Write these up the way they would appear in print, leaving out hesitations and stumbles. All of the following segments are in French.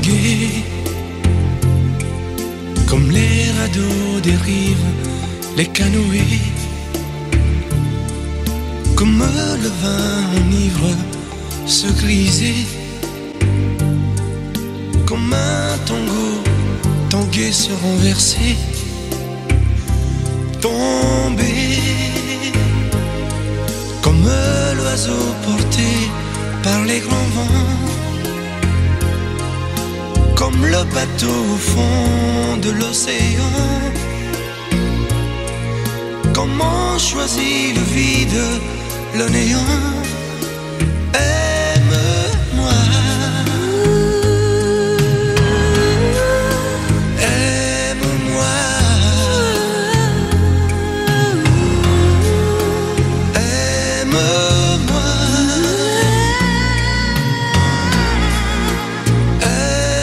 tanguer, comme les radeaux des rives, les canoës, comme le vin enivre se griser, comme un tango tanguer se renverser, tomber, comme l'oiseau porté par les grands vents, comme le bateau au fond de l'océan. Comment choisit le vide, le néant? Aime-moi, aime-moi, aime-moi, aime-moi.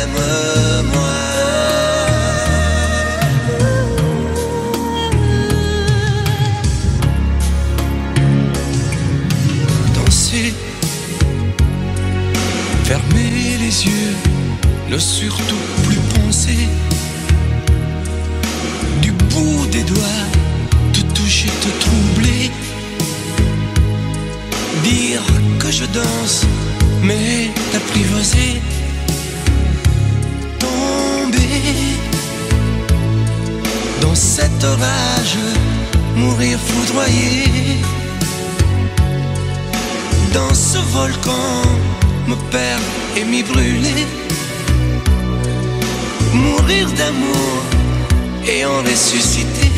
Danser, fermer les yeux, ne surtout plus penser, du bout des doigts te toucher, te troubler, dire que je danse mais t'apprivoiser, tomber dans cet orage, mourir foudroyé, dans ce volcan me perdre et m'y brûler, mourir d'amour et en ressusciter.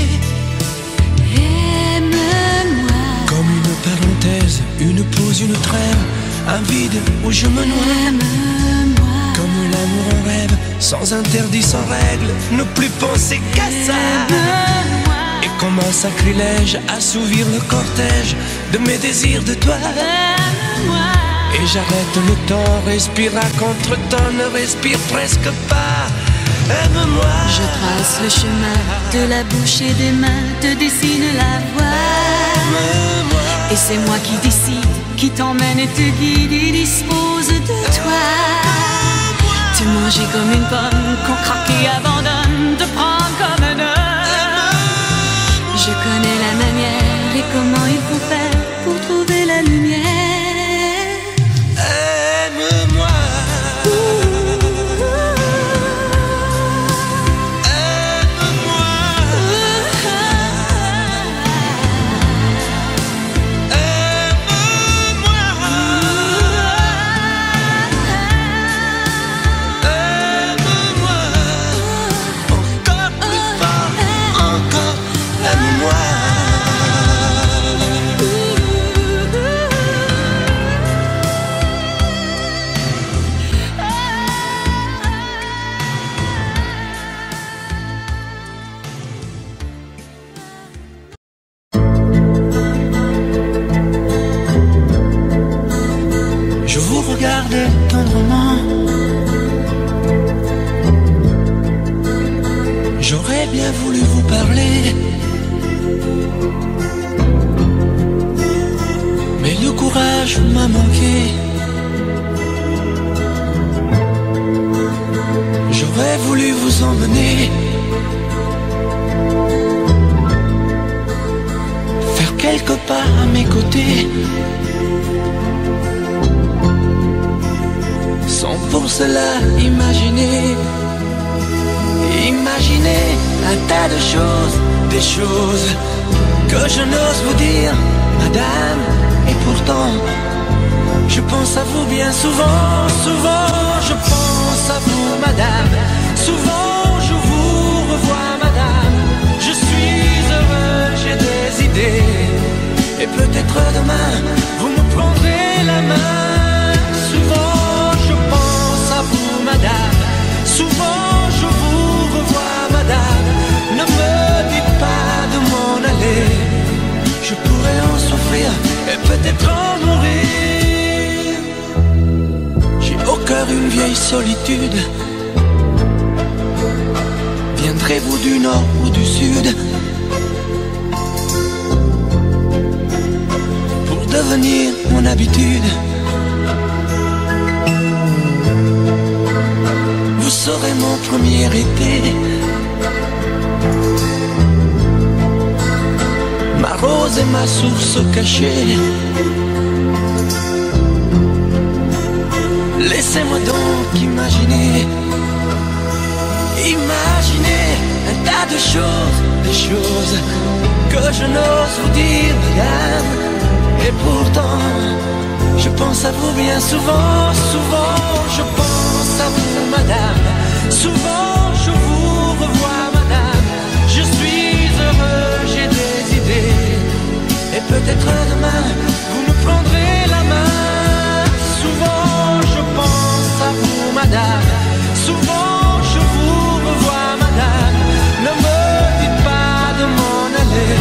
Aime-moi, Comme une parenthèse, une pause, une trêve, un vide où je me noie. aime-moi, Comme l'amour en rêve, sans interdit, sans règle, ne plus penser qu'à ça. aime-moi, Et comme un sacrilège, assouvir le cortège de mes désirs de toi. aime-moi. Et j'arrête le temps, respire à contre-temps, ne respire presque pas. Aime-moi. Je trace le chemin de la bouche et des mains, te dessine la voie. Aime-moi. Et c'est moi qui décide, qui t'emmène et te guide et dispose de toi. Te manger comme une pomme, qu'on craque et abandonne, te prendre comme un homme. Je connais la manière et comment il faut faire pour trouver la lumière. Aime-moi. Je vous regardais tendrement. J'aurais bien voulu vous parler, mais le courage m'a manqué. J'aurais voulu vous emmener, faire quelques pas à mes côtés, sans pour cela imaginer un tas de choses, des choses que je n'ose vous dire, madame. Et pourtant, je pense à vous bien souvent, souvent je pense à vous, madame. Souvent je vous revois, madame. Je suis heureux, j'ai des idées, et peut-être demain vous me prendrez la main. Souvent je pense à vous, madame. Souvent je vous revois, madame. Ne me dites pas de m'en aller, je pourrais en souffrir et peut-être en mourir. J'ai au cœur une vieille solitude. Viendrez-vous du nord ou du sud pour devenir mon habitude? mon premier été. Ma rose et ma source cachée. Laissez-moi donc imaginer, imaginer un tas de choses, des choses que je n'ose vous dire, madame. Et pourtant, je pense à vous bien souvent, souvent je pense à vous, madame. Souvent je vous revois, madame. Je suis heureux, j'ai des idées. Et peut-être demain, vous me prendrez la main. Souvent je pense à vous, madame. Souvent je vous revois, madame. Ne me dites pas de m'en aller.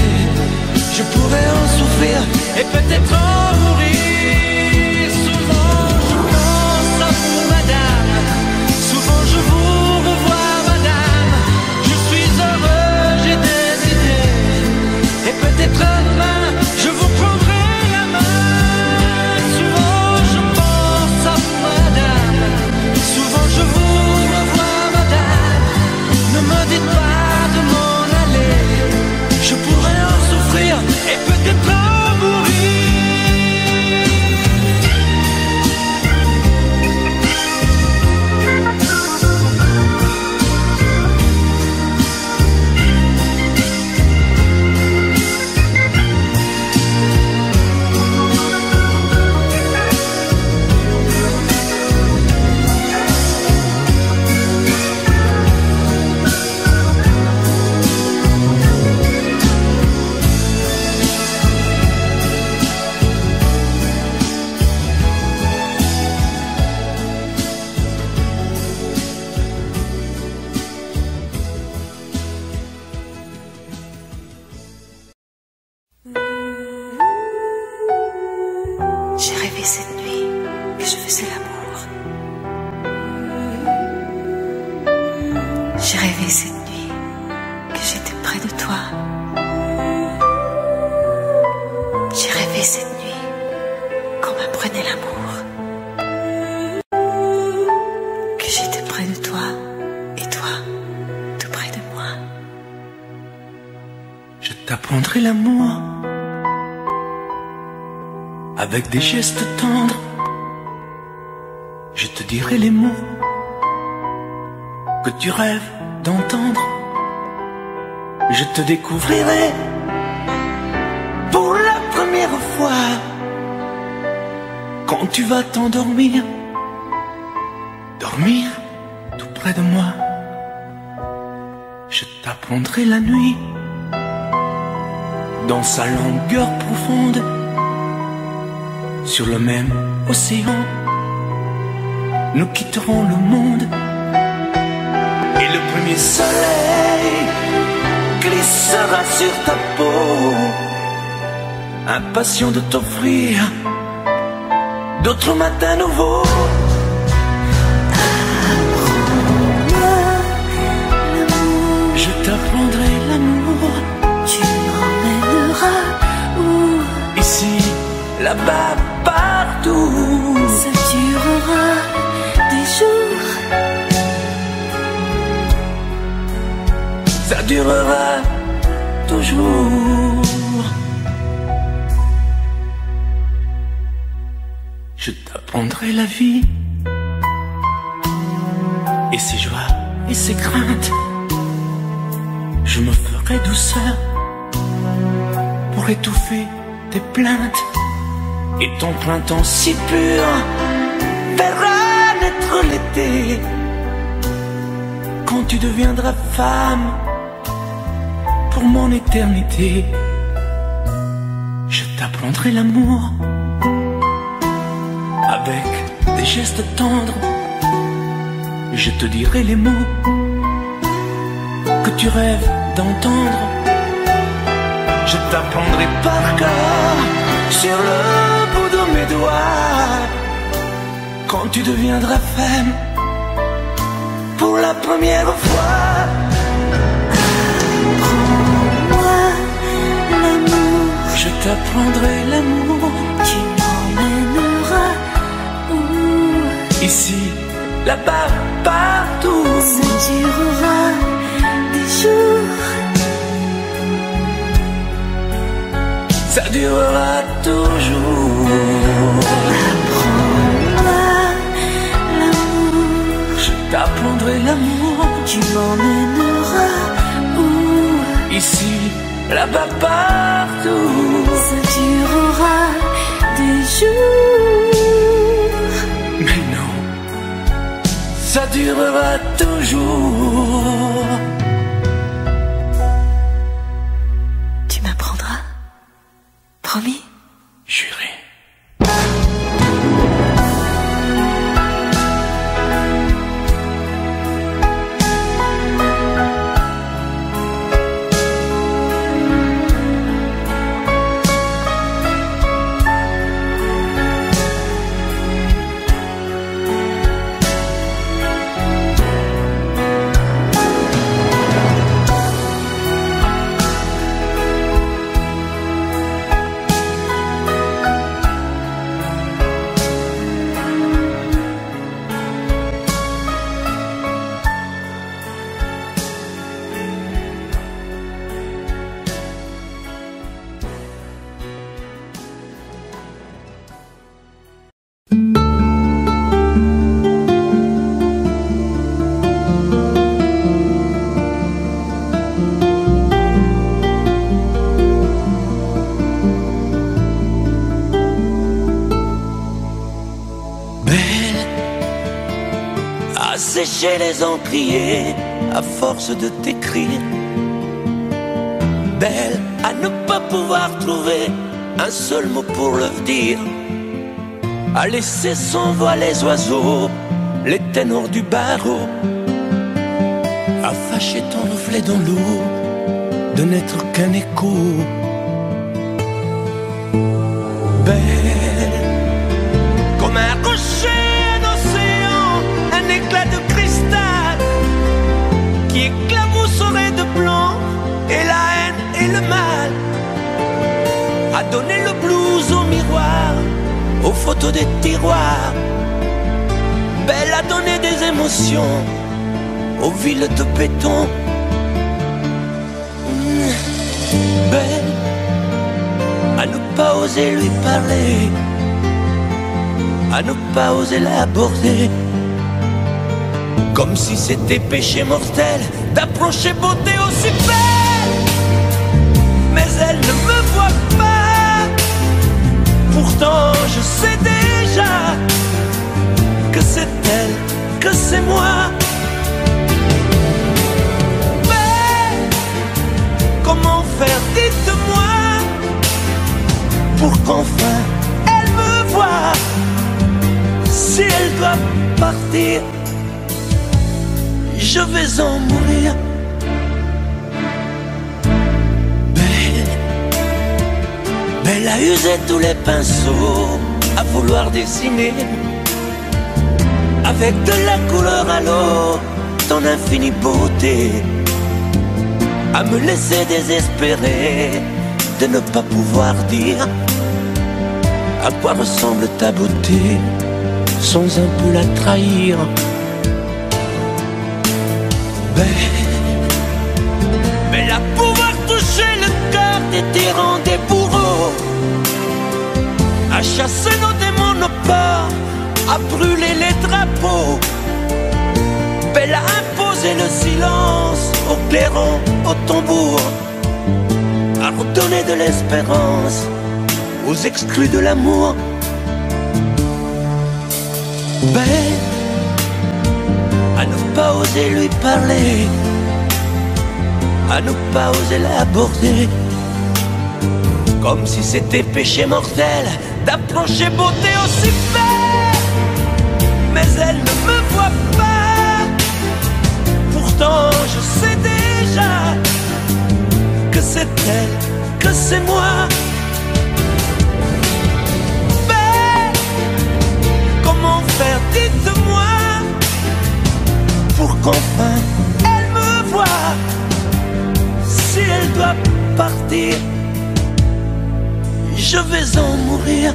Je pourrais en souffrir et peut-être en mourir. Souvent je pense à vous, madame. Souvent je vous revois, madame. Je suis heureux, j'ai des idées. Et peut-être demain, je vous prendrai la main. Souvent je pense à vous, madame. Souvent je vous revois, madame. Ne me dites pas de m'en aller. Je pourrais en souffrir et peut-être en mourir. J'ai rêvé cette nuit que je faisais l'amour. J'ai rêvé cette nuit que j'étais près de toi. J'ai rêvé cette nuit qu'on m'apprenait l'amour. Que j'étais près de toi et toi tout près de moi. Je t'apprendrai l'amour avec des gestes tendres. Je te dirai les mots que tu rêves d'entendre. Je te découvrirai pour la première fois quand tu vas t'endormir, dormir tout près de moi. Je t'apprendrai la nuit dans sa longueur profonde. Sur le même océan, nous quitterons le monde. Et le premier soleil glissera sur ta peau, impatient de t'offrir d'autres matins nouveaux. Apprends-moi l'amour. Je t'apprendrai l'amour. Tu m'emmèneras où? Ici, là-bas, partout. Ça durera des jours. Ça durera toujours. Je t'apprendrai la vie et ses joies et ses craintes. Je me ferai douceur pour étouffer tes plaintes. Et ton printemps si pur verra naître l'été. Quand tu deviendras femme pour mon éternité, je t'apprendrai l'amour avec des gestes tendres. Je te dirai les mots que tu rêves d'entendre. Je t'apprendrai par cœur sur le bout de mes doigts quand tu deviendras femme pour la première fois. Apprends-moi l'amour. Je t'apprendrai l'amour. Tu m'emmèneras où? Ici, là-bas, partout. Ça durera des jours. Ça durera toujours. Apprends-moi l'amour. Je t'apprendrai l'amour. Tu m'emmèneras où? Ici, là-bas, partout. Ça durera des jours. Mais non, ça durera toujours. Tu m'apprendras? Promis? Juré. Sécher les encriers à force de t'écrire. Belle à ne pas pouvoir trouver un seul mot pour le dire. À laisser s'envoler les oiseaux, les ténors du barreau. À fâcher ton reflet dans l'eau, de n'être qu'un écho. Belle comme un rocher, un éclat de cristal qui éclabousserait de blanc et la haine et le mal. A donné le blues au miroir, aux photos des tiroirs. Belle a donné des émotions aux villes de béton. Belle à ne pas oser lui parler, à ne pas oser l'aborder. Comme si c'était péché mortel d'approcher beauté aussi belle. Mais elle ne me voit pas. Pourtant je sais déjà que c'est elle, que c'est moi. Mais comment faire, dites-moi, pour qu'enfin elle me voie. Si elle doit partir, je vais en mourir. Belle, Belle a usé tous les pinceaux à vouloir dessiner avec de la couleur à l'eau ton infinie beauté, à me laisser désespérer de ne pas pouvoir dire à quoi ressemble ta beauté sans un peu la trahir. Belle à pouvoir toucher le cœur des tyrans, des bourreaux, à chasser nos démons, nos peurs, à brûler les drapeaux. Belle à imposer le silence aux clairons, aux tambours, à redonner de l'espérance aux exclus de l'amour. Belle à ne pas oser lui parler, à ne pas oser l'aborder, comme si c'était péché mortel d'approcher beauté aussi belle. Mais elle ne me voit pas. Pourtant je sais déjà que c'est elle, que c'est moi. Belle, comment faire, dites-moi, pour qu'enfin elle me voie. Si elle doit partir, je vais en mourir.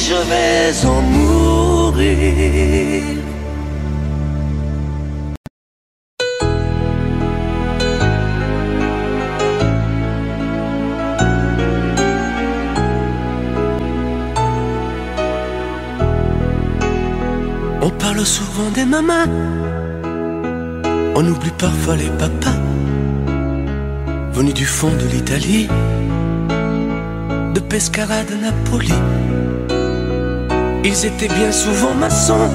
je vais en mourir. On parle souvent des mamans, on oublie parfois les papas, venus du fond de l'Italie, de Pescara, de Napoli. Ils étaient bien souvent maçons,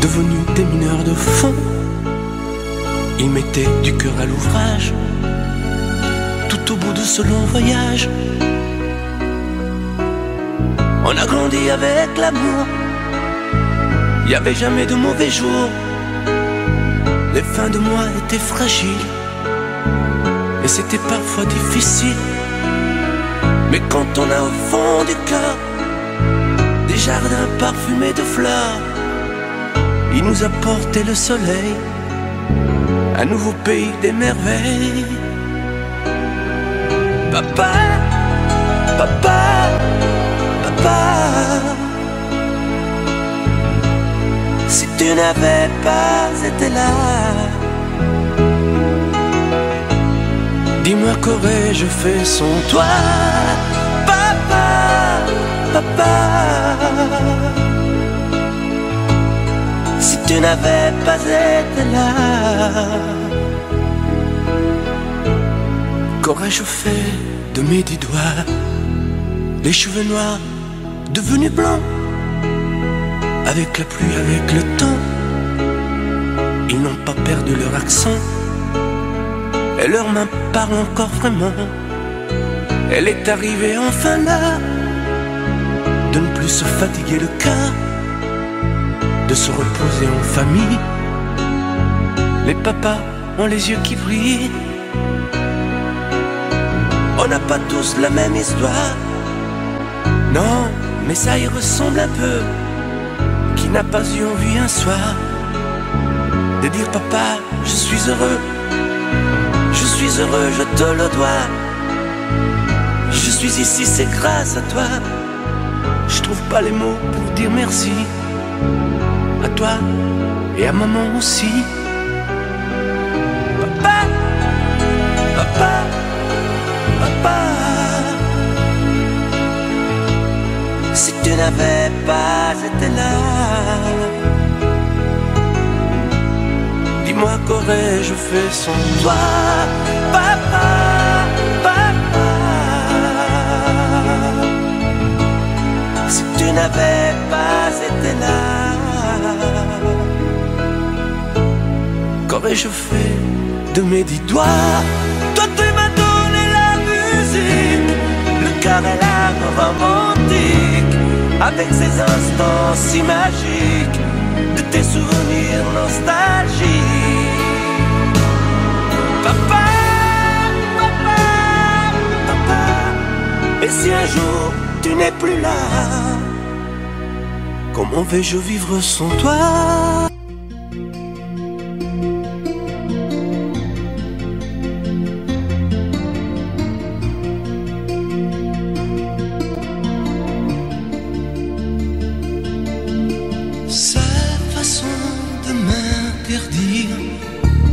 devenus des mineurs de fond. Ils mettaient du cœur à l'ouvrage, tout au bout de ce long voyage. On a grandi avec l'amour, il n'y avait jamais de mauvais jours. Les fins de mois étaient fragiles et c'était parfois difficile. Mais quand on a au fond du cœur des jardins parfumés de fleurs, il nous a porté le soleil, un nouveau pays des merveilles. Papa, papa, papa, si tu n'avais pas été là, dis-moi qu'aurais-je fait sans toi. Papa, papa, si tu n'avais pas été là, qu'aurais-je fait de mes 10 doigts? Les cheveux noirs devenus blancs, avec la pluie, avec le temps, ils n'ont pas perdu leur accent. Et leurs mains parlent encore vraiment. Elle est arrivée enfin là, de ne plus se fatiguer le cœur, de se reposer en famille. Les papas ont les yeux qui brillent. On n'a pas tous la même histoire, non, mais ça y ressemble un peu. Qui n'a pas eu envie un soir de dire papa, je suis heureux, je suis heureux, je te le dois. Je suis ici, c'est grâce à toi. Je trouve pas les mots pour dire merci à toi et à maman aussi. Papa, papa, papa, si tu n'avais pas été là, dis-moi qu'aurais-je fait sans toi. Papa, papa, si tu n'avais pas été là, qu'aurais-je fait de mes 10 doigts? Toi tu m'as donné la musique, le cœur et l'âme romantique, avec ces instants si magiques de tes souvenirs nostalgiques. Papa, papa, papa, et si un jour tu n'es plus là, comment vais-je vivre sans toi?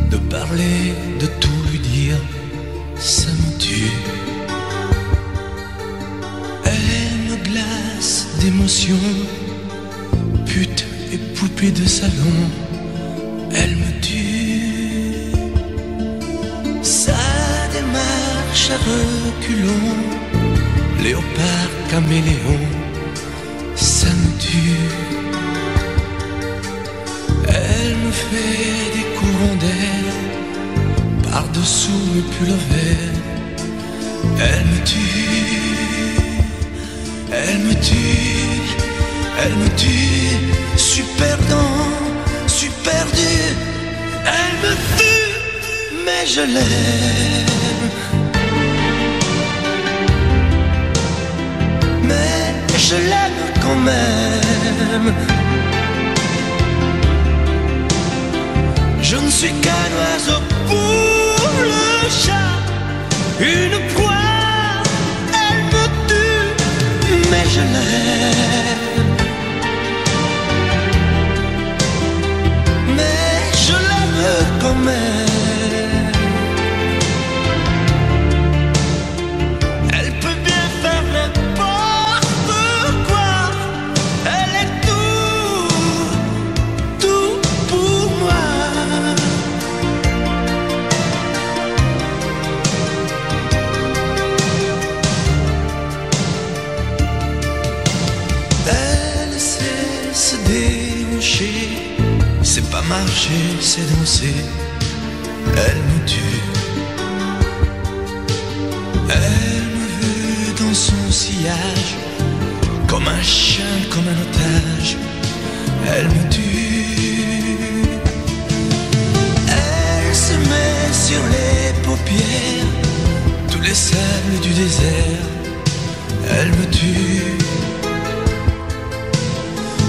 De parler, de tout lui dire, ça me tue. Elle me glace d'émotion, pute et poupée de salon, elle me tue. Sa démarche à reculons, léopard caméléon, ça me tue. Elle me fait des courants d'air par-dessous mes pullovers. Elle me tue, elle me tue, elle me tue. Super dent, super dur. Elle me tue, mais je l'aime. Mais je l'aime quand même. Je ne suis qu'un oiseau pour le chat, une proie, elle me tue, mais je l'aime. Mais je l'aime quand même. Elle peut bien faire n'importe quoi. Elle est tout pour moi. Elle sait se déhancher. C'est pas marcher, c'est danser. Elle me tue. Elle me veut dans son sillage, comme un chien, comme un otage. Elle me tue. Elle se met sur les paupières tous les sables du désert. Elle me tue.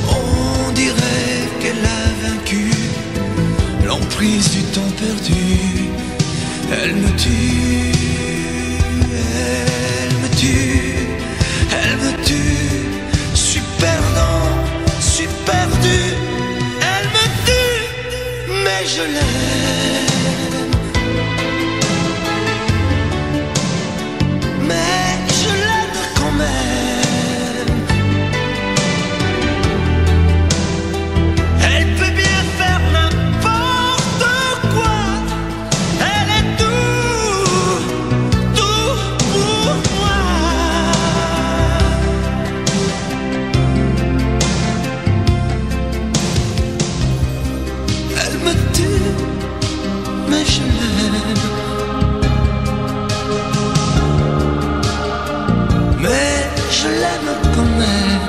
On dirait qu'elle a vaincu l'emprise du temps perdu. Elle me tue. Elle me tue. Elle me tue. Je suis perdant, je suis perdu. Elle me tue, mais je l'aime. Mais je l'aime quand même. Elle peut bien faire n'importe quoi. Elle est tout pour moi. Elle me tue, mais je l'aime. Mais je l'aime quand même.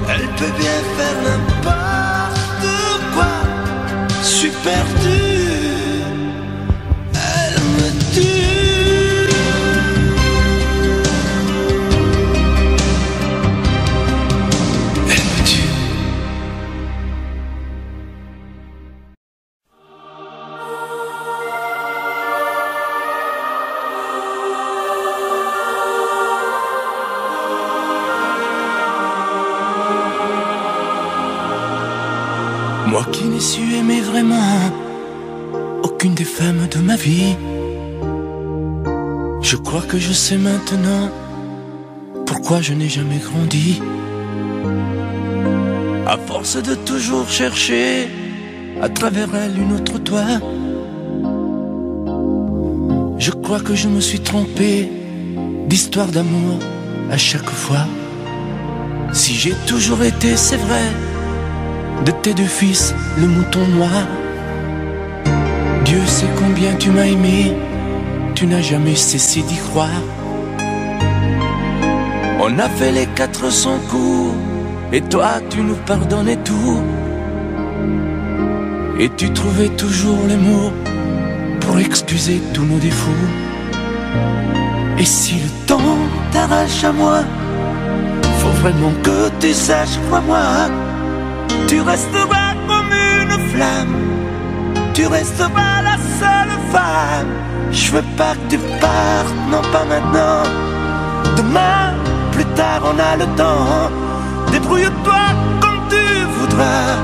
Elle peut bien faire n'importe quoi. Je suis perdu. Elle me tue. Elle me tue. Moi qui n'ai su aimer vraiment aucune des femmes de ma vie, je crois que je sais maintenant pourquoi je n'ai jamais grandi. À force de toujours chercher à travers elle une autre toi, je crois que je me suis trompé d'histoire d'amour à chaque fois. Si j'ai toujours été, c'est vrai, de tes deux fils, le mouton noir. Dieu sait combien tu m'as aimé, tu n'as jamais cessé d'y croire. On a fait les 400 coups, et toi tu nous pardonnais tout. Et tu trouvais toujours les mots pour excuser tous nos défauts. Et si le temps t'arrache à moi, faut vraiment que tu saches, crois-moi, tu resteras comme une flamme, tu resteras la seule femme. Je veux pas que tu partes, non pas maintenant. Demain, plus tard on a le temps. Débrouille-toi comme tu voudras,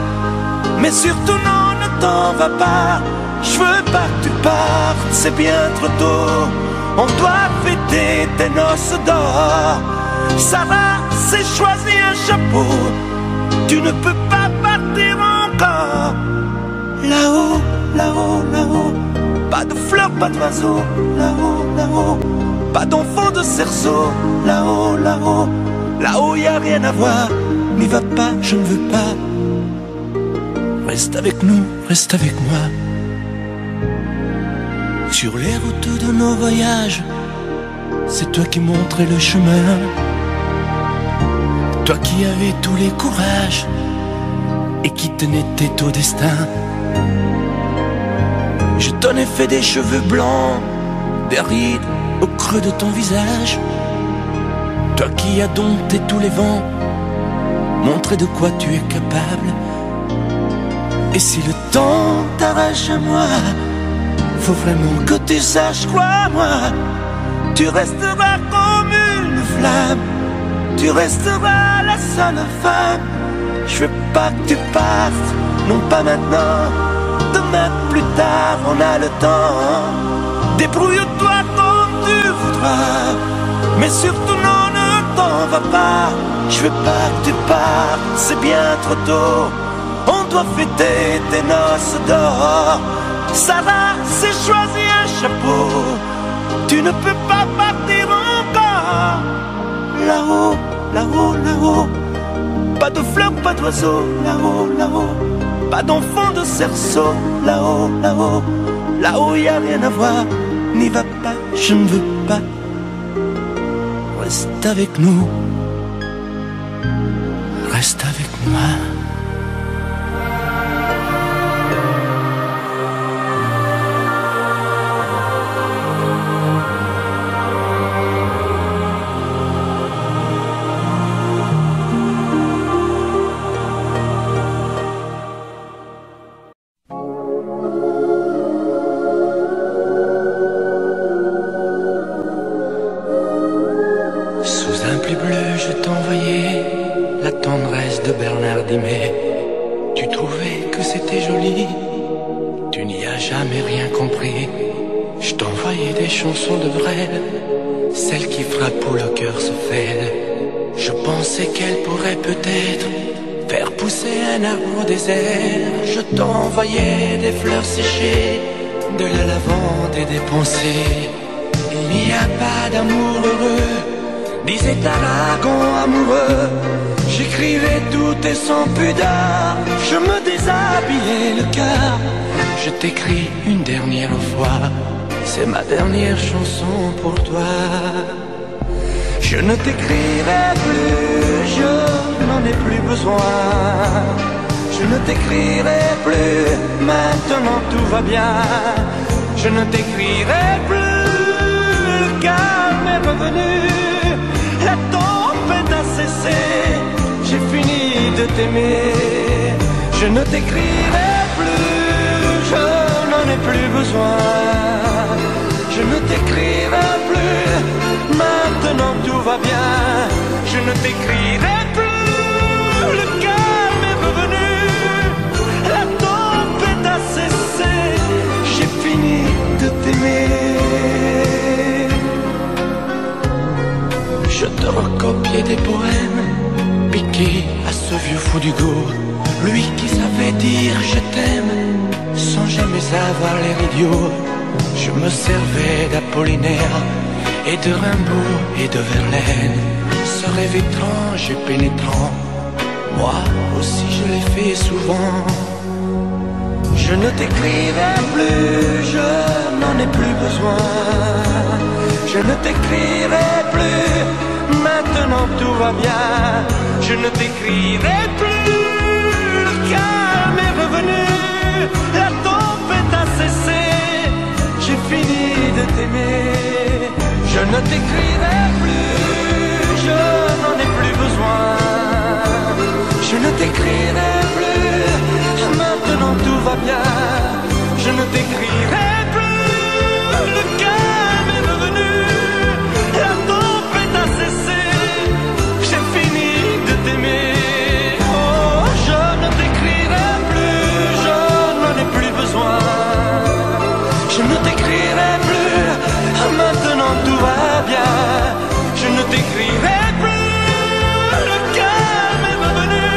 mais surtout non, ne t'en va pas. Je veux pas que tu partes, c'est bien trop tôt. On doit fêter tes noces d'or. Sarah s'est choisi un chapeau, tu ne peux pas partir encore. Là-haut, là-haut, là-haut, pas de fleurs, pas d'oiseaux. Là-haut, là-haut, pas d'enfants de cerceau. Là-haut, là-haut, là-haut y a rien à voir. N'y va pas, je ne veux pas. Reste avec nous, reste avec moi. Sur les routes de nos voyages, c'est toi qui montrais le chemin. Toi qui avais tous les courages et qui tenais tête au destin. Je t'en ai fait des cheveux blancs, des rides au creux de ton visage. Toi qui as dompté tous les vents, montré de quoi tu es capable. Et si le temps t'arrache à moi, faut vraiment que tu saches, crois-moi, Tu resteras comme une flamme, tu resteras la seule femme. Je veux pas que tu partes, non pas maintenant, demain plus tard on a le temps. Débrouille-toi comme tu voudras, mais surtout non, ne t'en va pas. Je veux pas que tu partes, c'est bien trop tôt. On doit fêter tes noces d'or. Sarah s'est choisi un chapeau, tu ne peux pas partir encore. Là-haut, là-haut, là-haut, pas de fleurs, pas d'oiseaux. Là-haut, là-haut, pas d'enfants de cerceau. Là-haut, là-haut, là-haut y a rien à voir. N'y va pas, je ne veux pas. Reste avec nous, reste avec moi. Tu trouvais que c'était joli, tu n'y as jamais rien compris. Je t'envoyais des chansons de Brel, celles qui frappent où le cœur se fêle. Je pensais qu'elles pourraient peut-être faire pousser un arbre au désert. Je t'envoyais des fleurs séchées, de la lavande et des pensées. Il n'y a pas d'amour heureux, disait Aragon amoureux. J'écrivais tout et sans pudeur, je me déshabillais le cœur. Je t'écris une dernière fois, c'est ma dernière chanson pour toi. Je ne t'écrirai plus, je n'en ai plus besoin. Je ne t'écrirai plus, maintenant tout va bien. Je ne t'écrirai plus, le calme est revenu. La tempête a cessé, j'ai fini de t'aimer. Je ne t'écrirai plus, je n'en ai plus besoin. Je ne t'écrirai plus, maintenant tout va bien. Je ne t'écrirai plus, le calme est revenu. La tempête a cessé, j'ai fini de t'aimer. Je te recopiais des poèmes piqués à ce vieux fou d'Hugo, lui qui savait dire je t'aime sans jamais avoir l'air idiot. Je me servais d'Apollinaire et de Rimbaud et de Verlaine, ce rêve étrange et pénétrant, moi aussi je l'ai fait souvent. Je ne t'écrirai plus, je n'en ai plus besoin. Je ne t'écrirai plus, maintenant tout va bien. Je ne t'écrirai plus, le calme est revenu. La tempête a cessé, j'ai fini de t'aimer. Je ne t'écrirai plus, je n'en ai plus besoin. Je ne t'écrirai plus, maintenant tout va bien. Je ne t'écrirai plus, le calme est revenu. La tempête a cessé, j'ai fini de t'aimer. Oh, je ne t'écrirai plus, je n'en ai plus besoin. Je ne t'écrirai plus, maintenant tout va bien. Je ne t'écrirai plus, le calme est revenu.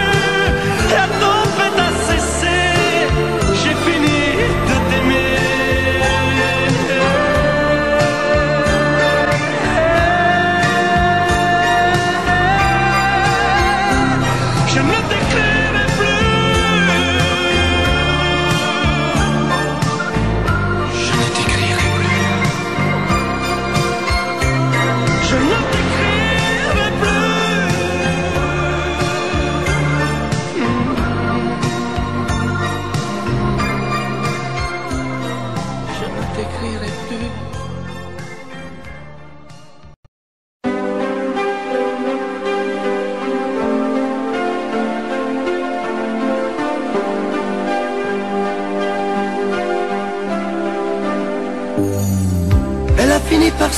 La tempête a cessé, j'ai fini de t'aimer. Je ne t'écrirai plus. Je ne t'écrirai plus.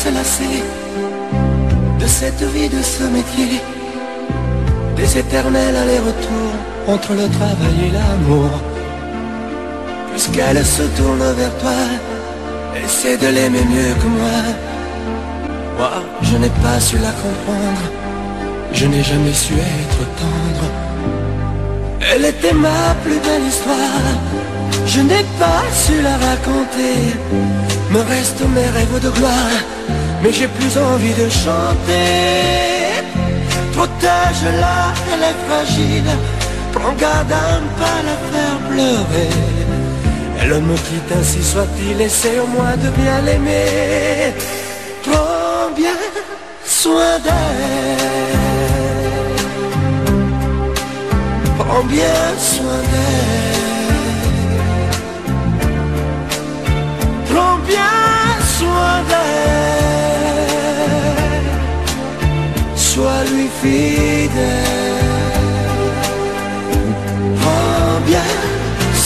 se lasser de cette vie, de ce métier, des éternels allers-retours entre le travail et l'amour. Puisqu'elle se tourne vers toi, essaie de l'aimer mieux que moi. Moi, je n'ai pas su la comprendre, je n'ai jamais su être tendre. Elle était ma plus belle histoire, je n'ai pas su la raconter. Me restent mes rêves de gloire, mais j'ai plus envie de chanter. Protège-la, elle est fragile, prends garde à ne pas la faire pleurer. Elle me quitte, ainsi soit-il, essaie au moins de bien l'aimer. Prends bien soin d'elle, prends bien soin d'elle, prends bien soin d'elle, sois lui fidèle. Prends bien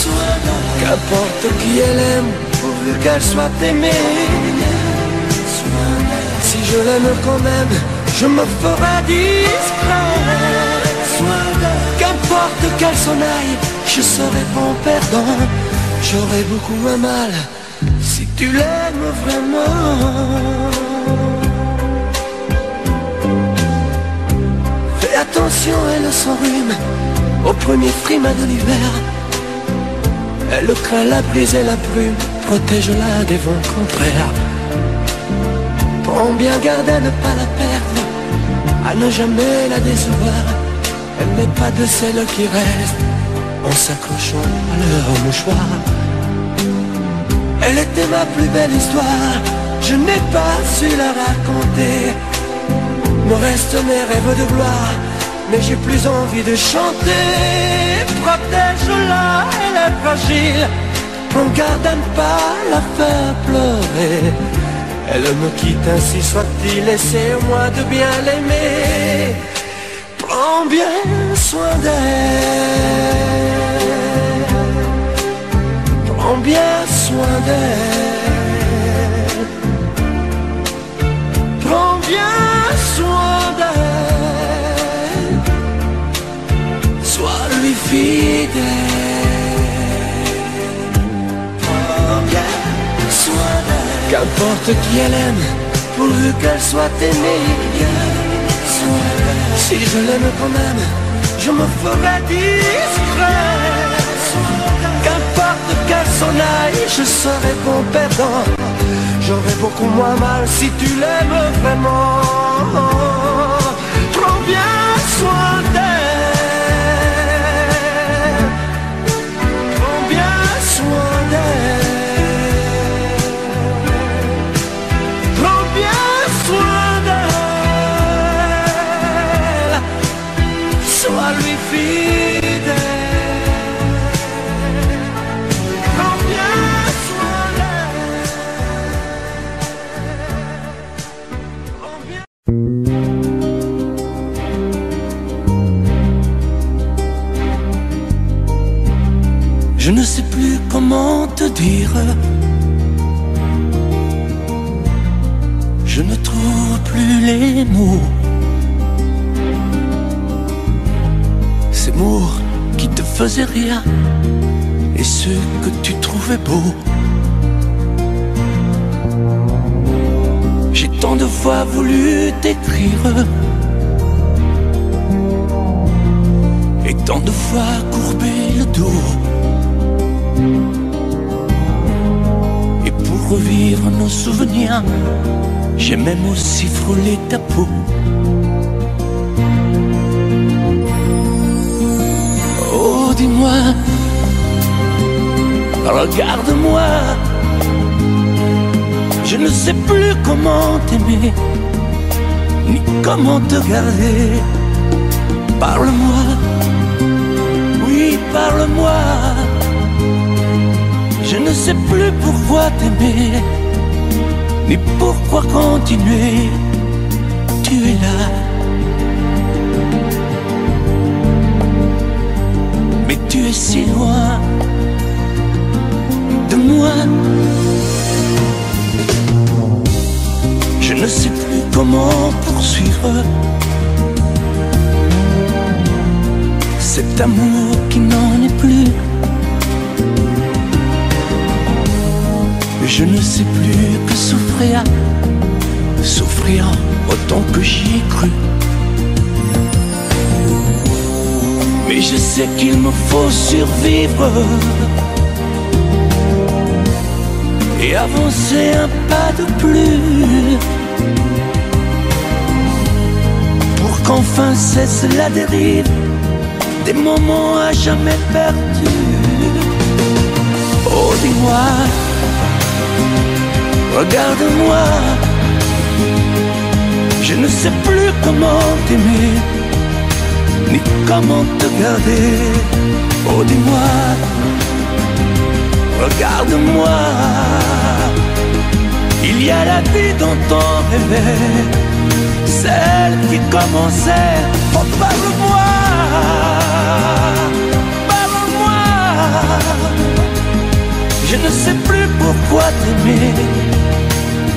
soin d'elle, qu'importe qui elle aime, pourvu qu'elle soit aimée. Si je l'aime quand même, je me ferai discret. Qu'importe qu'elle s'en aille, je serai bon perdant. J'aurai beaucoup un mal si tu l'aimes vraiment. Fais attention, elle s'enrhume au premier frima de l'hiver. Elle craint la brise et la brume, protège-la des vents contraires. Prends bien garde à ne pas la perdre, à ne jamais la décevoir. Elle n'est pas de celles qui restent en s'accrochant à leur mouchoir. Elle était ma plus belle histoire, je n'ai pas su la raconter. Me restent mes rêves de gloire, mais j'ai plus envie de chanter. Protège-la, elle est fragile, prends garde à ne pas la faire pleurer. Elle me quitte, ainsi soit-il, essaie au moins de bien l'aimer. Prends bien soin d'elle, prends bien soin d'elle, prends bien soin d'elle, sois lui fidèle. Prends bien soin d'elle, qu'importe qui elle aime, pourvu qu'elle soit aimée. Si je l'aime quand même, je me ferai discret. Qu'importe qu'elle s'en aille, je serai bon perdant. J'aurai beaucoup moins mal si tu l'aimes vraiment. Prends bien soin d'elle, prends bien soin d'elle, prends bien soin d'elle, sois lui fidèle. Prends bien soin d'elle, prends bien. Je ne sais plus comment te dire, je ne trouve plus les mots. Ces mots qui te faisaient rire et ceux que tu trouvais beaux. J'ai tant de fois voulu t'écrire et tant de fois courbé le dos. Et pour revivre nos souvenirs, j'ai même aussi frôlé ta peau. Oh, dis-moi, regarde-moi, je ne sais plus comment t'aimer, ni comment te garder. Parle-moi, oui, parle-moi. Je ne sais plus pourquoi t'aimer, ni pourquoi continuer. Tu es là, mais tu es si loin de moi. Je ne sais plus comment poursuivre cet amour qui n'en est plus. Je ne sais plus que souffrir, souffrir autant que j'y ai cru. Mais je sais qu'il me faut survivre et avancer un pas de plus pour qu'enfin cesse la dérive des moments à jamais perdus. Oh, dis-moi, regarde-moi, je ne sais plus comment t'aimer, ni comment te garder. Oh, dis-moi, regarde-moi, il y a la vie dont on rêvait, celle qui commençait. Oh, parle-moi, parle-moi, je ne sais plus pourquoi t'aimer,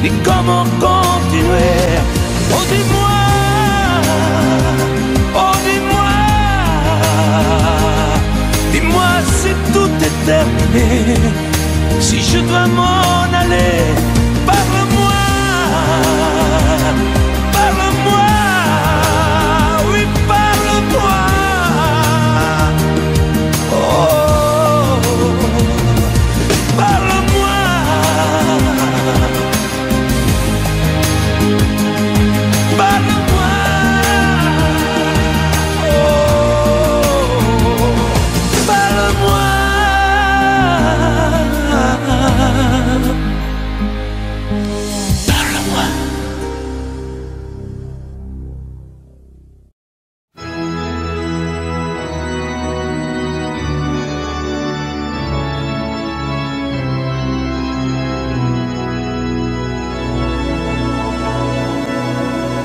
ni comment continuer. Oh, dis-moi, oh, dis-moi, dis-moi si tout est terminé, si je dois m'en aller. Parle-moi, parle-moi, oui, parle-moi. Oh, parle-moi, parle-moi.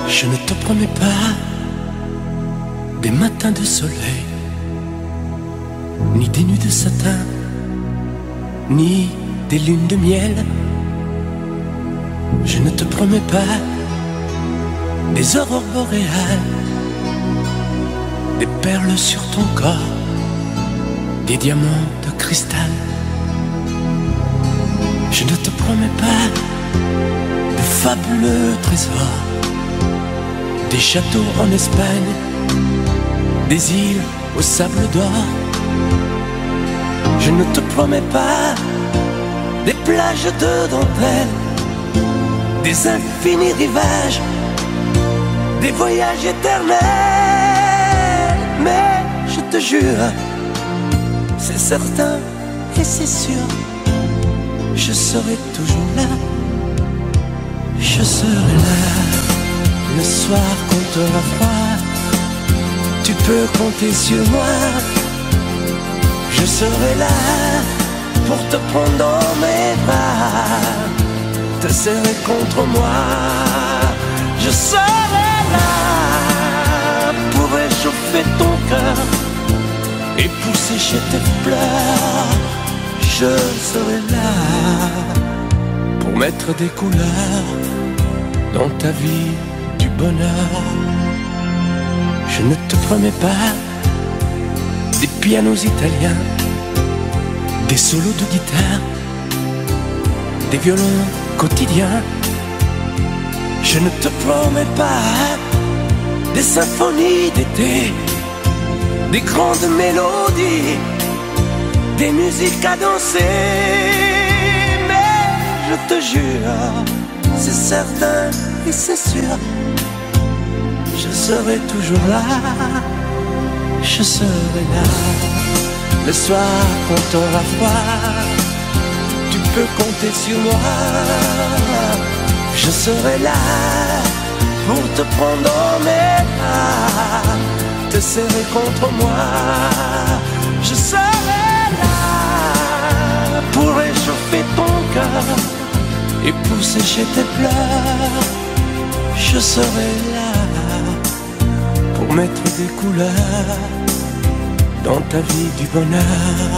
Je ne te promets pas des matins de soleil, ni des nuits de satin, ni des lunes de miel. Je ne te promets pas des aurores boréales, des perles sur ton corps, des diamants de cristal. Je ne te promets pas de fabuleux trésors, des châteaux en Espagne, des îles au sable d'or. Je ne te promets pas des plages de dentelle, des infinis rivages, des voyages éternels. Mais je te jure, c'est certain et c'est sûr, je serai toujours là, je serai là. Le soir quand t'auras froid, tu peux compter sur moi. Je serai là pour te prendre dans mes bras, te serrer contre moi. Je serai là pour réchauffer ton cœur et pour sécher tes pleurs. Je serai là pour mettre des couleurs dans ta vie du bonheur. Je ne te promets pas des pianos italiens, des solos de guitare, des violons quotidiens. Je ne te promets pas des symphonies d'été, des grandes mélodies, des musiques à danser. Mais je te jure, c'est certain et c'est sûr, je serai toujours là, je serai là. Le soir quand t'auras froid, tu peux compter sur moi. Je serai là pour te prendre dans mes bras, te serrer contre moi. Je serai là pour réchauffer ton cœur et pour sécher tes pleurs. Je serai là pour mettre des couleurs dans ta vie du bonheur.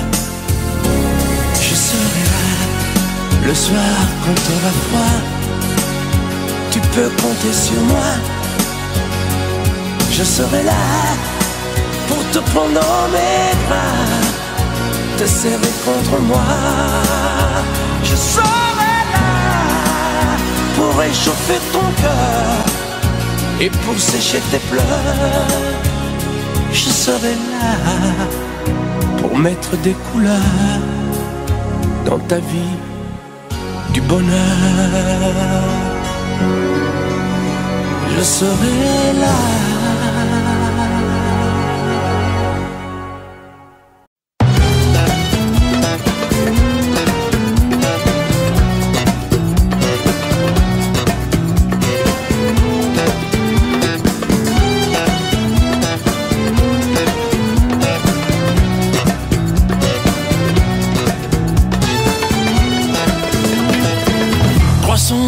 Je serai là le soir quand t'auras froid, tu peux compter sur moi. Je serai là pour te prendre dans mes bras, te serrer contre moi. Je serai là pour réchauffer ton cœur et pour sécher tes pleurs. Je serai là pour mettre des couleurs dans ta vie du bonheur. Je serai là.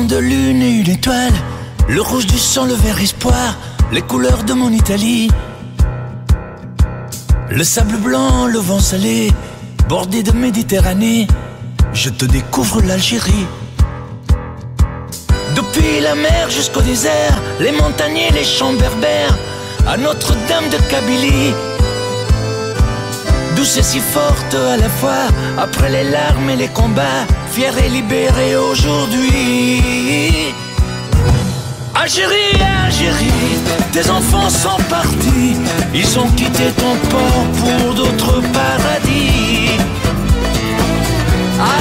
De lune et une étoile, le rouge du sang, le vert espoir, les couleurs de mon Italie. Le sable blanc, le vent salé, bordé de Méditerranée, je te découvre l'Algérie. Depuis la mer jusqu'au désert, les montagniers, les champs berbères, à Notre-Dame de Kabylie. Douce et si forte à la fois, après les larmes et les combats, fière et libérée aujourd'hui. Algérie, Algérie, tes enfants sont partis, ils ont quitté ton port pour d'autres paradis.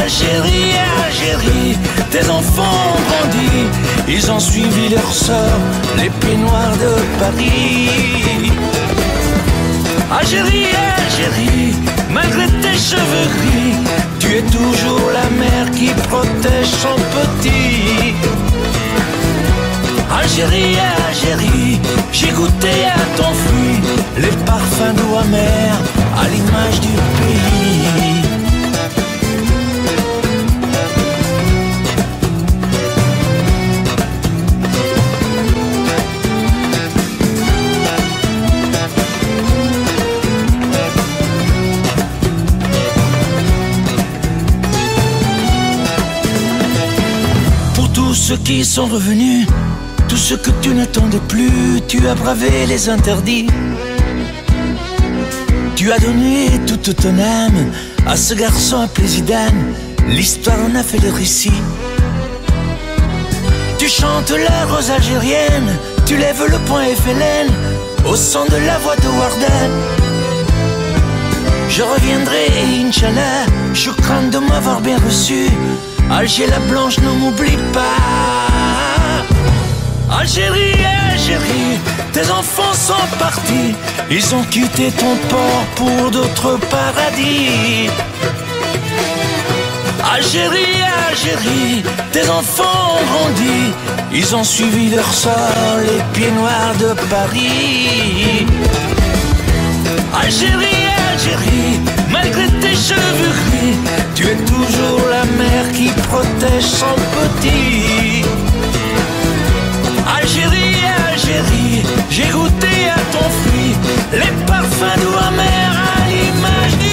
Algérie, Algérie, tes enfants ont grandi, ils ont suivi leur sort, les pieds noirs de Paris. Algérie, Algérie, malgré tes cheveux gris, tu es toujours la mère qui protège son petit. Algérie, Algérie, j'ai goûté à ton fruit, les parfums doux amers à l'image du pays. Ceux qui sont revenus, tous ceux que tu n'attendais plus, tu as bravé les interdits. Tu as donné toute ton âme à ce garçon appelé Zidane, l'histoire en a fait le récit. Tu chantes la rose algérienne, tu lèves le poing FLN au son de la voix de Wardan. Je reviendrai, Inch'Allah, choukran de m'avoir bien reçu. Alger la blanche, ne m'oublie pas. Algérie, Algérie, tes enfants sont partis, ils ont quitté ton port pour d'autres paradis. Algérie, Algérie, tes enfants ont grandi, ils ont suivi leur sort, les pieds noirs de Paris. Algérie, Algérie, malgré tes cheveux gris, tu es toujours la mère qui protège son petit. Algérie, Algérie, j'ai goûté à ton fruit, les parfums doux amers à l'image du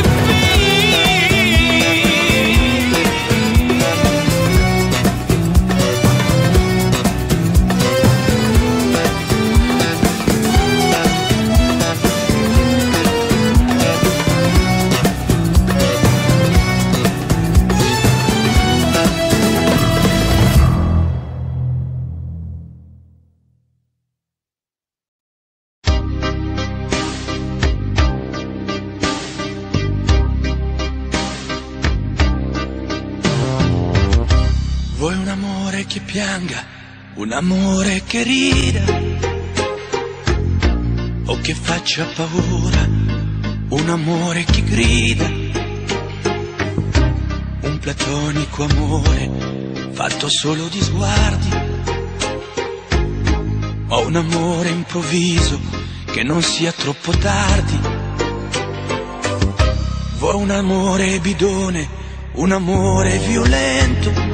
Vuoi un amore che pianga, un amore che rida, o che faccia paura, un amore che grida, un platonico amore fatto solo di sguardi, o un amore improvviso che non sia troppo tardi. Vuoi un amore bidone, un amore violento,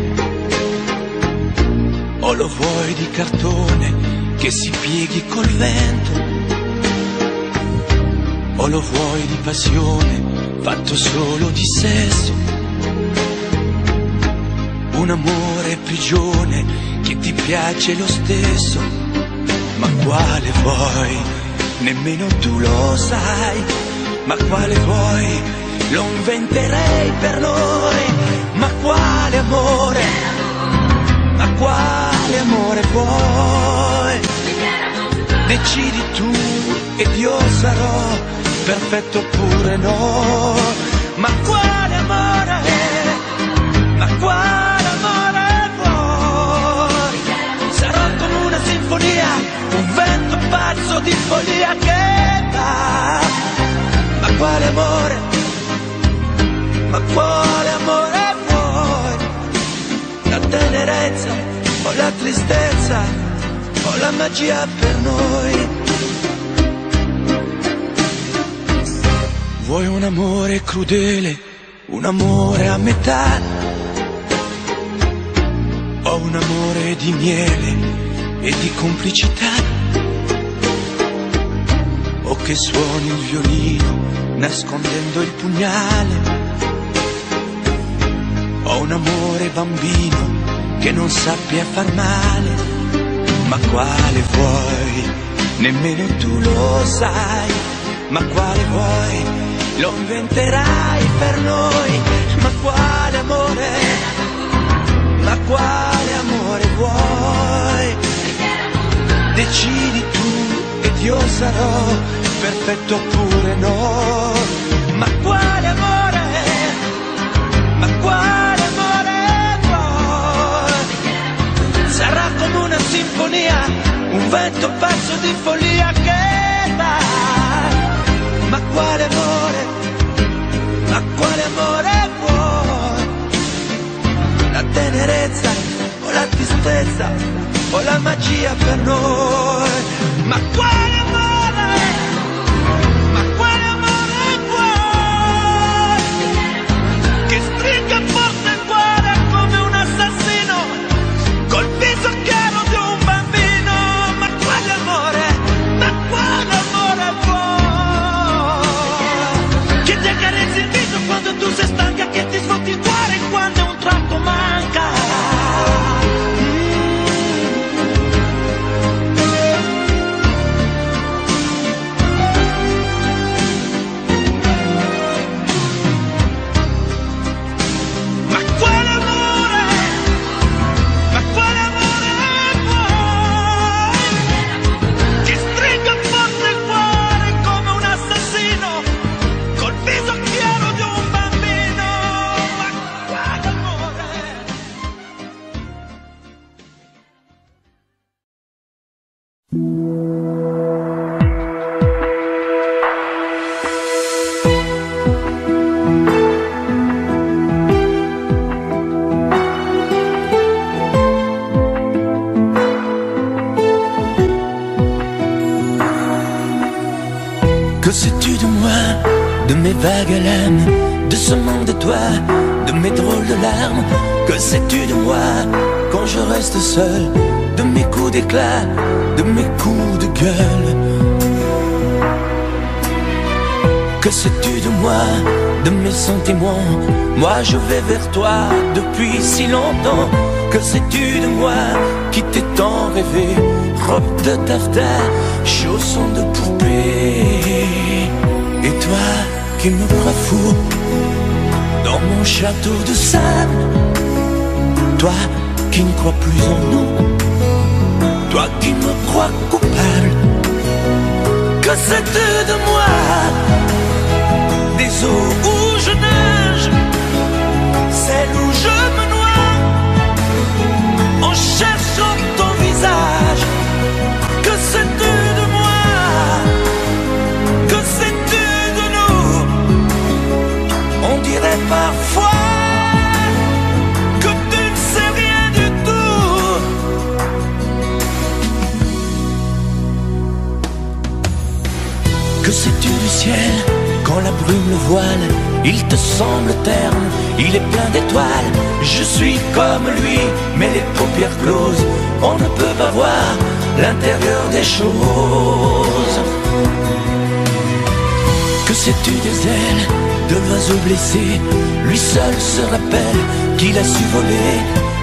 o lo vuoi di cartone che si pieghi col vento, o lo vuoi di passione fatto solo di sesso, un amore prigione che ti piace lo stesso, ma quale vuoi? Nemmeno tu lo sai, ma quale vuoi? Lo inventerei per noi, ma quale amore? Ma quale amore vuoi? Decidi tu ed io sarò perfetto oppure no, ma quale amore? Ma quale amore vuoi? Sarò come una sinfonia, un vento pazzo di follia che va. Ma quale amore? Ma quale amore vuoi? La tenerezza o la tristezza o la magia per noi? Vuoi un amore crudele, un amore a metà, o un amore di miele e di complicità? O che suoni il violino nascondendo il pugnale, o un amore bambino che non sappia far male? Ma quale vuoi? Nemmeno tu lo sai, ma quale vuoi? Lo inventerai per noi, ma quale amore? Ma quale amore vuoi? Decidi tu ed io sarò perfetto oppure no, ma quale amore? Ma quale amore vuoi? Sarà come una sinfonia, un vento pazzo di follia che va. Ma quale amore? Ma quale amore vuoi? La tenerezza o la tristezza o la magia per noi? Ma quale amore? Ma quale amore vuoi? Che stringa forte il cuore come un assassino col viso chiaro di un bambino. Ma quale amore? Ma quale amore vuoi? Che ti accarezzi il viso quando tu sei stanca, che ti sfotti il cuore quando un tratto manca. Que sais-tu de moi, de mes vagues à l'âme, de ce monde de toi, de mes drôles de larmes? Que sais-tu de moi quand je reste seul, de mes coups d'éclat, de mes coups de gueule? Que sais-tu de moi, de mes sentiments? Moi je vais vers toi depuis si longtemps. Que sais-tu de moi qui t'ai tant rêvé? Robe de taffetas, chaussons de poupée. Et toi qui me crois fou dans mon château de sable, toi qui ne crois plus en nous, toi qui me crois coupable. Que sais-tu de moi, des eaux où je nage, celles où je me noie en cherchant ton visage? Que sais-tu de moi? Que sais-tu de nous? On dirait parfois que tu ne sais rien du tout. Que sais-tu du ciel quand la brume le voile? Il te semble terne, il est plein d'étoiles. Je suis comme lui, mais les paupières closes, on ne peut pas voir l'intérieur des choses. Que sais-tu des ailes de l'oiseau blessé? Lui seul se rappelle qu'il a su voler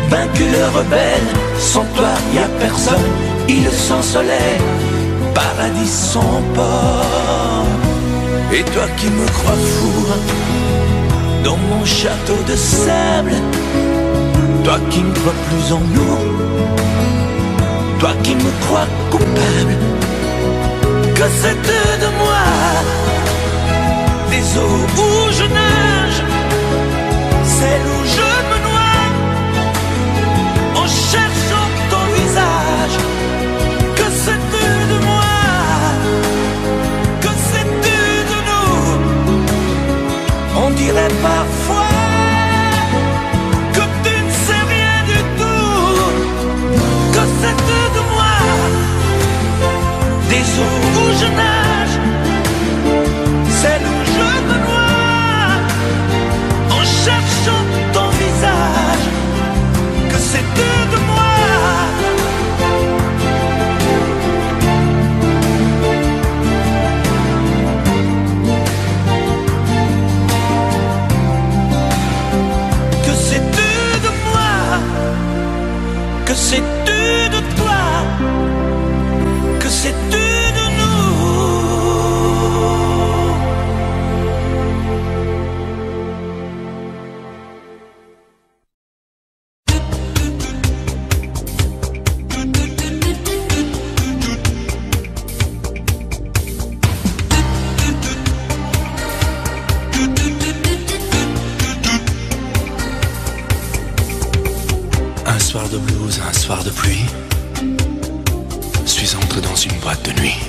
vaincu le rebelle. Sans toi y a personne, île sans soleil, paradis sans port. Et toi qui me crois fou dans mon château de sable, toi qui ne crois plus en nous, toi qui me crois coupable, que c'est de moi des eaux où je nage, celle où je me noie en cherchant ton visage. Que sais-tu de moi? Que sais-tu de nous? On dirait parfois que tu ne sais rien du tout. Que sais-tu de moi? Des eaux où je nage, celle où je me noie en cherchant ton visage. Que sais-tu de moi? Que sais-tu de moi? Que sais-tu de toi? Que sais-tu de nous? Un soir de blues, un soir de pluie, suis entré dans une boîte de nuit.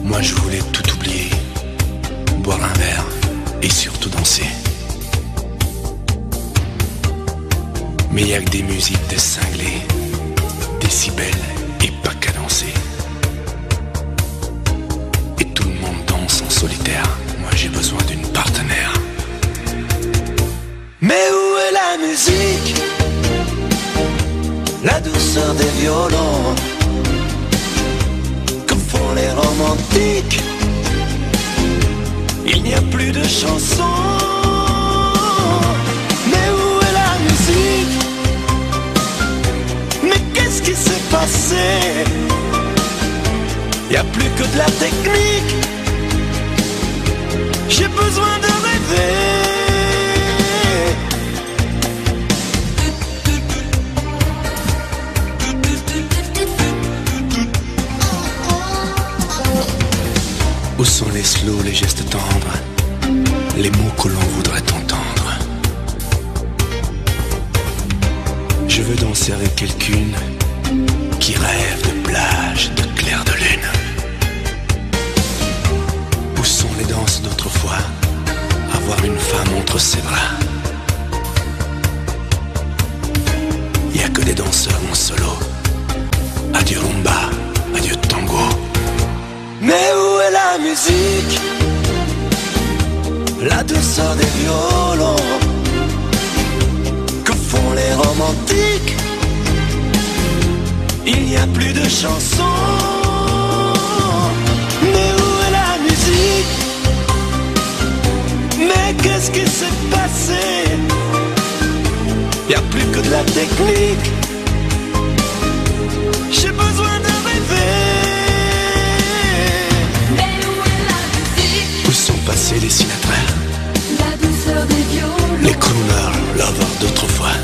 Moi je voulais tout oublier, boire un verre et surtout danser. Mais y a que des musiques de cinglés, décibels et pas cadencés. Et tout le monde danse en solitaire, moi j'ai besoin d'une partenaire. Mais où est la musique? La douceur des violons que font les romantiques. Il n'y a plus de chansons. Mais où est la musique? Mais qu'est-ce qui s'est passé? Il n'y a plus que de la technique. J'ai besoin de rêver. Où sont les slows, les gestes tendres, les mots que l'on voudrait entendre? Je veux danser avec quelqu'une qui rêve de plage, de clair de lune. Où sont les danses d'autrefois, avoir une femme entre ses bras? Y a que des danseurs en solo. Adieu rumba, adieu tango. Mais où est la musique? La douceur des violons que font les romantiques. Il n'y a plus de chansons. Mais où est la musique? Mais qu'est-ce qui s'est passé? Il n'y a plus que de la technique. J'ai besoin de rêver. Passés les Sinatra, La douceur des violons, les crooners, lovers d'autrefois.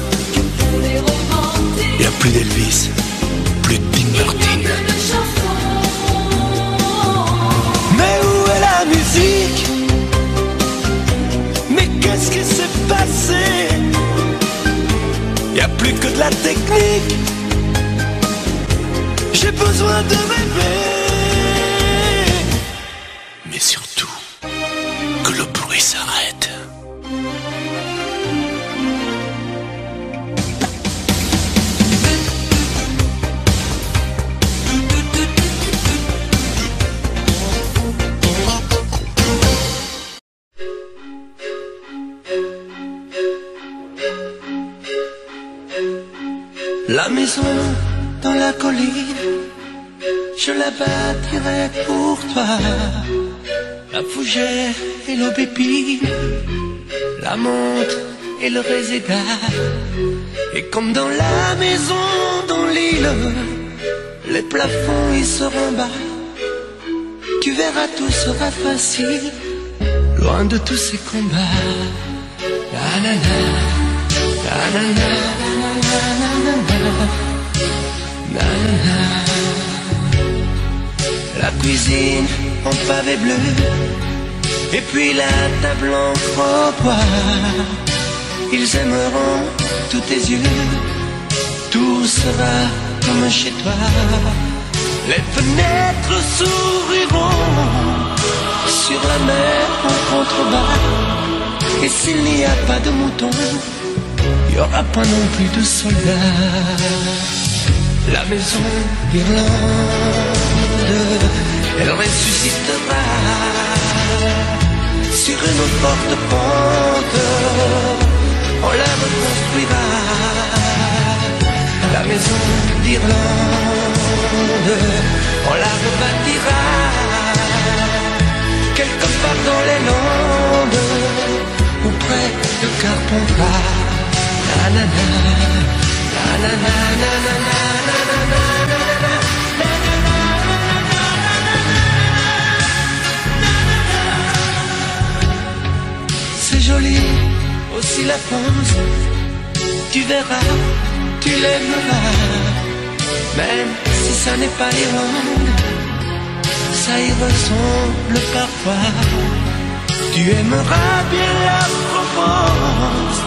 les romantiques, Y a plus d'Elvis, plus de Dean Martin. Mais où est la musique? Mais qu'est-ce qui s'est passé? Y a plus que de la technique. J'ai besoin de rêver. Mais surtout, que le bruit s'arrête. La maison dans la colline, je la bâtirai pour toi. La fougère et l'aubépine, la menthe et le réségal. Et comme dans la maison, dans l'île, les plafonds ils seront bas. Tu verras, tout sera facile, loin de tous ces combats. La la la, la la la, la la la, la la. La cuisine en pavé bleu, et puis la table en croix. Ils aimeront tous tes yeux, tout sera comme chez toi. Les fenêtres s'ouvriront sur la mer en contrebas. Et s'il n'y a pas de moutons, il n'y aura pas non plus de soldats. La maison d'Irlande, elle ressuscitera sur une forte pente. On la reconstruira. La maison d'Irlande, on la rebâtira quelque part dans les Landes ou près de Carpentras. La la la, la la la, la la la, la la la. C'est joli aussi la France, tu verras, tu l'aimeras. Même si ça n'est pas l'Irlande, ça y ressemble parfois. Tu aimeras bien la Provence,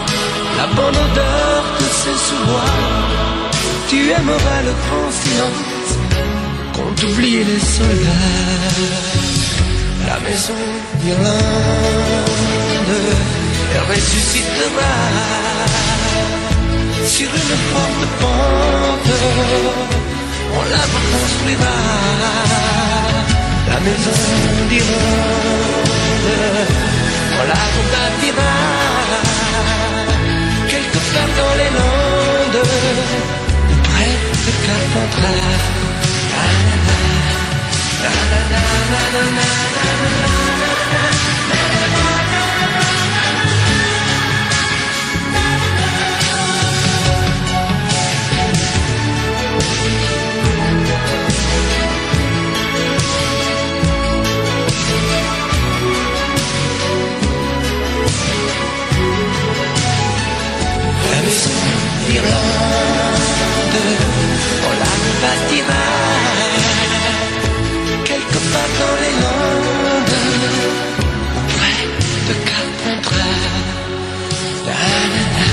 la bonne odeur de ses sous-bois. Tu aimeras le grand silence quand oublies les soldats. La maison d'Irlande, elle ressuscitera sur une forte pente. On la reconstruira. La maison d'Irlande, on la rebâtira quelque part dans les Landes, près de Carpentras. La la la, la la la, la la la, la la la. La maison d'Irlande, on la rebâtira quelque part dans les Landes, près de Carpentras. La la la,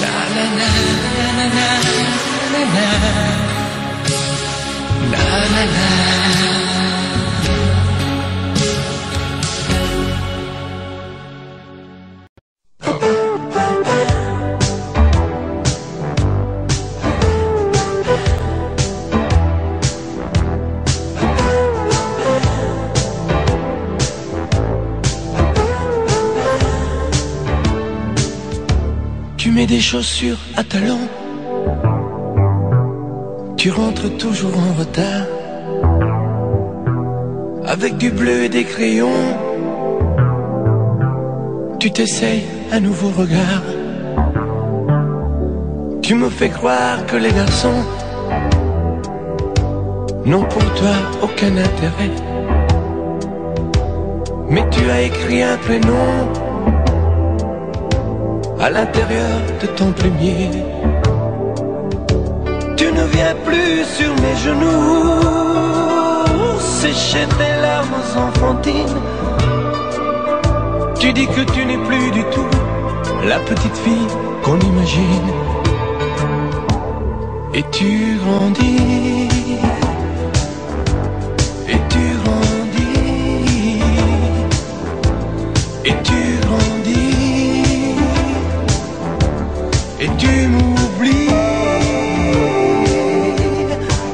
la la la, la la la, la la la. Tu mets des chaussures à talons, tu rentres toujours en retard, avec du bleu et des crayons. Tu t'essayes un nouveau regard. Tu me fais croire que les garçons n'ont pour toi aucun intérêt. Mais tu as écrit un prénom à l'intérieur de ton plumier. Tu ne viens plus sur mes genoux sécher tes larmes enfantines. Tu dis que tu n'es plus du tout la petite fille qu'on imagine. Et tu grandis, et tu grandis, et tu grandis, et tu m'oublies,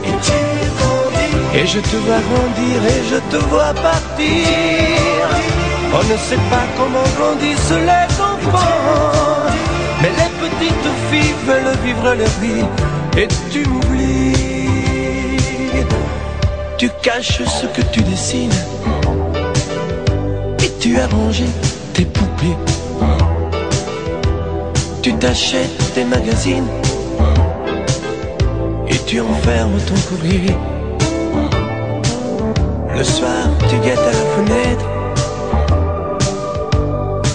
et tu grandis. Et je te vois grandir et je te vois partir. On ne sait pas comment grandissent les enfants, mais les petites filles veulent vivre leur vie. Et tu m'oublies. Tu caches ce que tu dessines, et tu as rangé tes poupées. Tu t'achètes des magazines et tu enfermes ton courrier. Le soir, tu guettes à la fenêtre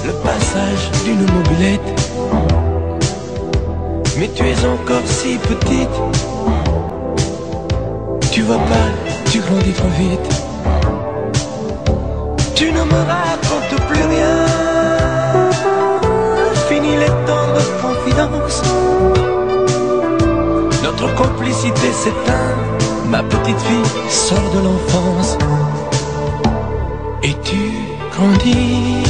le passage d'une mobilette. Mais tu es encore si petite, tu vois pas, tu grandis trop vite. Tu ne me racontes plus rien. Fini les tendres confidences. Notre complicité s'éteint. Ma petite fille sort de l'enfance. Et tu grandis.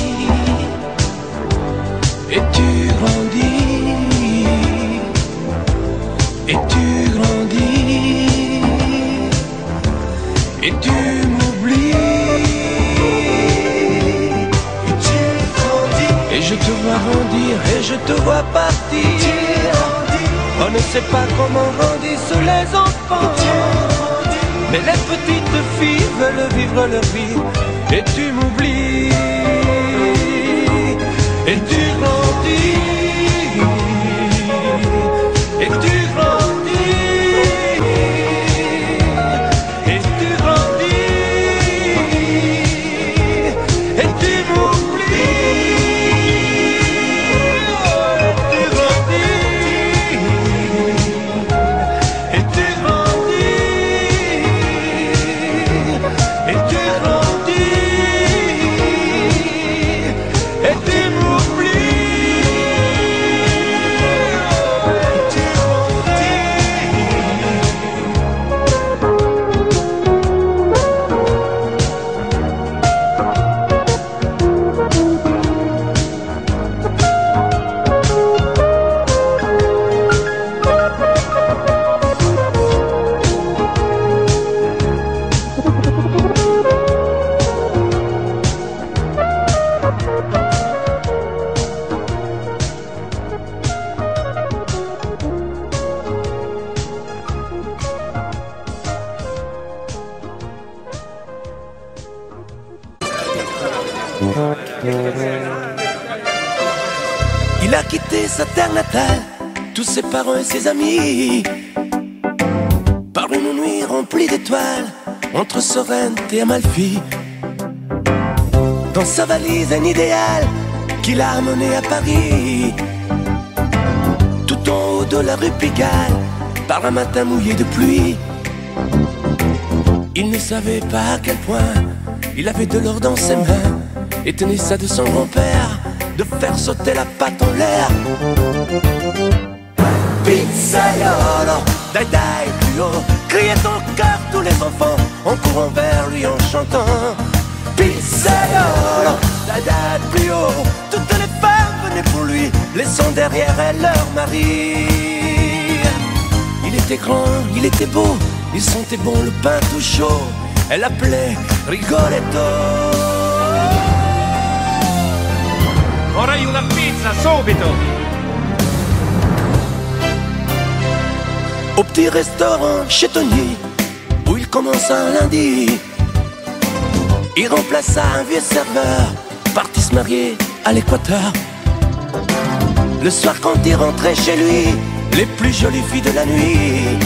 Et tu grandis. Et tu grandis. Et tu m'oublies. Et tu grandis. Et je te vois grandir. Et je te vois partir. On ne sait pas comment grandissent les enfants. Mais les petites filles veulent vivre leur vie. Et tu m'oublies. Et tu grandis. Et tu grandis. Et tu grandis. Et tu m'oublies. Tu grandis. Et tu grandis. Et tu grandis. Et tu Il a quitté sa terre natale, tous ses parents et ses amis, par une nuit remplie d'étoiles, entre Sorrente et Amalfi. Dans sa valise un idéal qu'il a amené à Paris, tout en haut de la rue Pigalle, par un matin mouillé de pluie. Il ne savait pas à quel point il avait de l'or dans ses mains, et tenait ça de son grand-père, de faire sauter la patte en l'air. Pizzaiolo, dai dai plus haut, criait en chœur tous les enfants, en courant vers lui en chantant. Pizzaiolo, dai dai plus haut, toutes les femmes venaient pour lui, laissant derrière elles leur mari. Il était grand, il était beau, il sentait bon le pain tout chaud. Elle l'appelait Rigoletto. Vorrei una pizza, subito! Au petit restaurant chez Tony, où il commença un lundi, il remplaça un vieux serveur, parti se marier à l'Équateur. Le soir quand il rentrait chez lui, les plus jolies filles de la nuit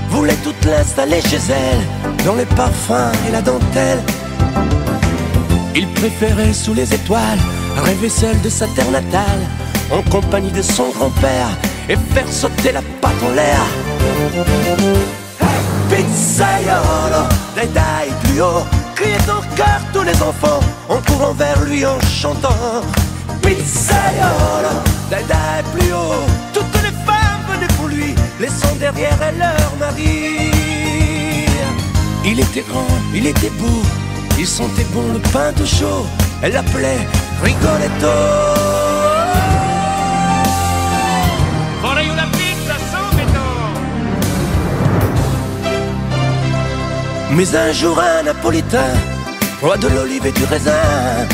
voulaient toutes l'installer chez elle, dans les parfums et la dentelle. Il préférait sous les étoiles rêver seul de sa terre natale, en compagnie de son grand-père, et faire sauter la patte en l'air. Pizzaiolo, dai dai plus haut, criaient en chœur tous les enfants, en courant vers lui en chantant. Pizzaiolo, dai dai plus haut, toutes les femmes venaient pour lui, laissant derrière elles leur mari. Il était grand, il était beau, il sentait bon le pain tout chaud. Elle l'appelait Rigoletto. Vorrei una pizza, subito! Mais un jour un Napolitain, roi de l'olive et du raisin,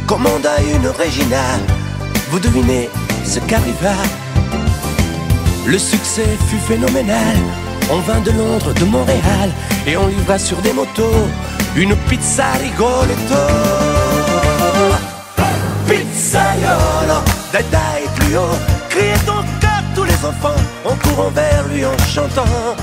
commanda une Regina. Vous devinez ce qu'arriva. Le succès fut phénoménal. On vint de Londres, de Montréal, et on livra sur des motos une pizza Rigoletto. Pizzaiolo, dai dai plus haut, criez donc à tous les enfants en courant vers lui en chantant.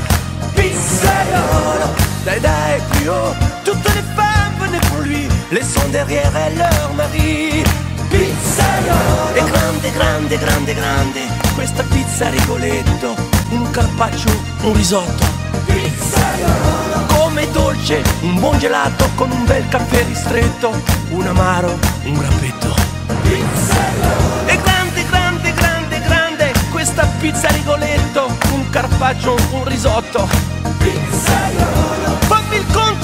Pizzaiolo, dai dai plus haut, toutes les femmes venaient pour lui, laissant derrière elles leur mari. Pizzaiolo, e grande, grande, grande, grande, questa pizza a Rigoletto, un carpaccio, un risotto. Pizzaiolo, come dolce, un buon gelato con un bel caffè ristretto, un amaro, un grappetto. Pizzaiolo, e grande, grande, grande, grande, questa pizza a Rigoletto, un carpaccio, un risotto. Pizzaiolo, fammi il conto